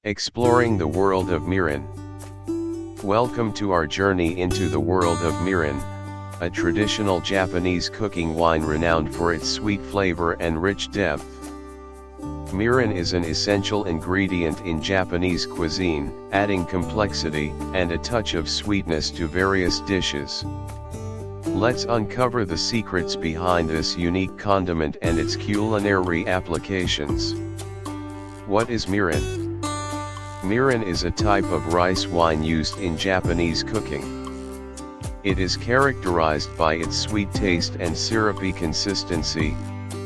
Exploring the world of Mirin. Welcome to our journey into the world of Mirin, a traditional Japanese cooking wine renowned for its sweet flavor and rich depth. Mirin is an essential ingredient in Japanese cuisine, adding complexity and a touch of sweetness to various dishes. Let's uncover the secrets behind this unique condiment and its culinary applications. What is Mirin? Mirin is a type of rice wine used in Japanese cooking. It is characterized by its sweet taste and syrupy consistency,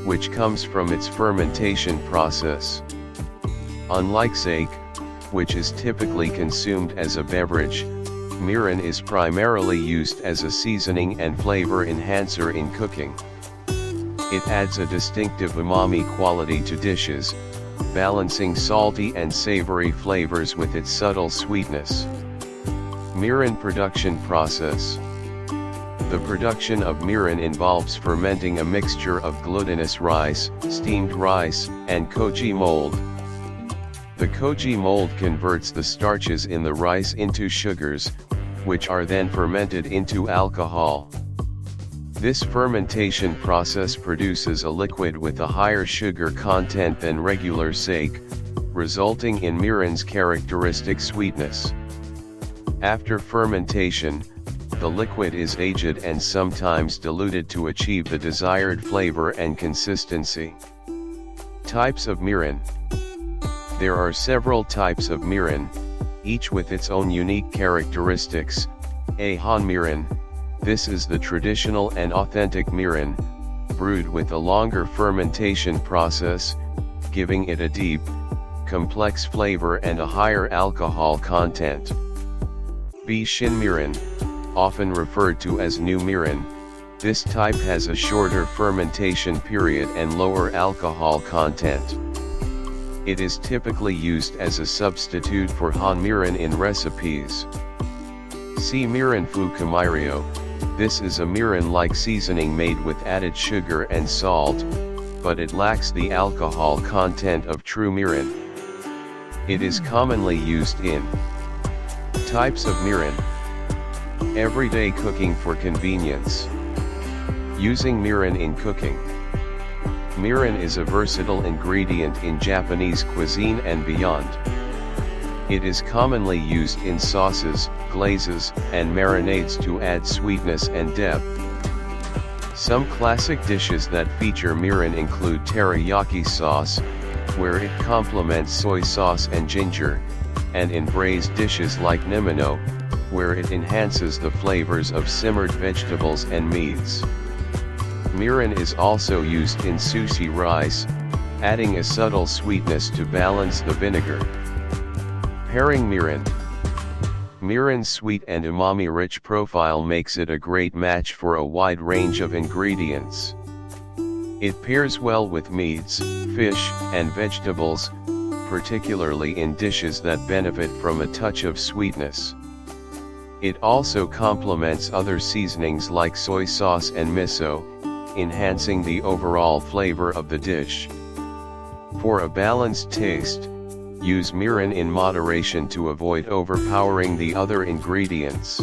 which comes from its fermentation process. Unlike sake, which is typically consumed as a beverage, Mirin is primarily used as a seasoning and flavor enhancer in cooking. It adds a distinctive umami quality to dishes, balancing salty and savory flavors with its subtle sweetness. Mirin production process. The production of mirin involves fermenting a mixture of glutinous rice, steamed rice, and koji mold. The koji mold converts the starches in the rice into sugars, which are then fermented into alcohol. This fermentation process produces a liquid with a higher sugar content than regular sake, resulting in mirin's characteristic sweetness. After fermentation, the liquid is aged and sometimes diluted to achieve the desired flavor and consistency. Types of mirin. There are several types of mirin, each with its own unique characteristics. A Han mirin. This is the traditional and authentic mirin, brewed with a longer fermentation process, giving it a deep, complex flavor and a higher alcohol content. B. Shin mirin, often referred to as new mirin, this type has a shorter fermentation period and lower alcohol content. It is typically used as a substitute for Han mirin in recipes. C. Mirin Fukumario. This is a mirin-like seasoning made with added sugar and salt, but it lacks the alcohol content of true mirin. It is commonly used in types of mirin. Everyday cooking for convenience. Using mirin in cooking. Mirin is a versatile ingredient in Japanese cuisine and beyond. It is commonly used in sauces, glazes, and marinades to add sweetness and depth. Some classic dishes that feature mirin include teriyaki sauce, where it complements soy sauce and ginger, and in braised dishes like nimino, where it enhances the flavors of simmered vegetables and meats. Mirin is also used in sushi rice, adding a subtle sweetness to balance the vinegar. Pairing mirin. Mirin's sweet and umami-rich profile makes it a great match for a wide range of ingredients. It pairs well with meats, fish, and vegetables, particularly in dishes that benefit from a touch of sweetness. It also complements other seasonings like soy sauce and miso, enhancing the overall flavor of the dish. For a balanced taste, use mirin in moderation to avoid overpowering the other ingredients.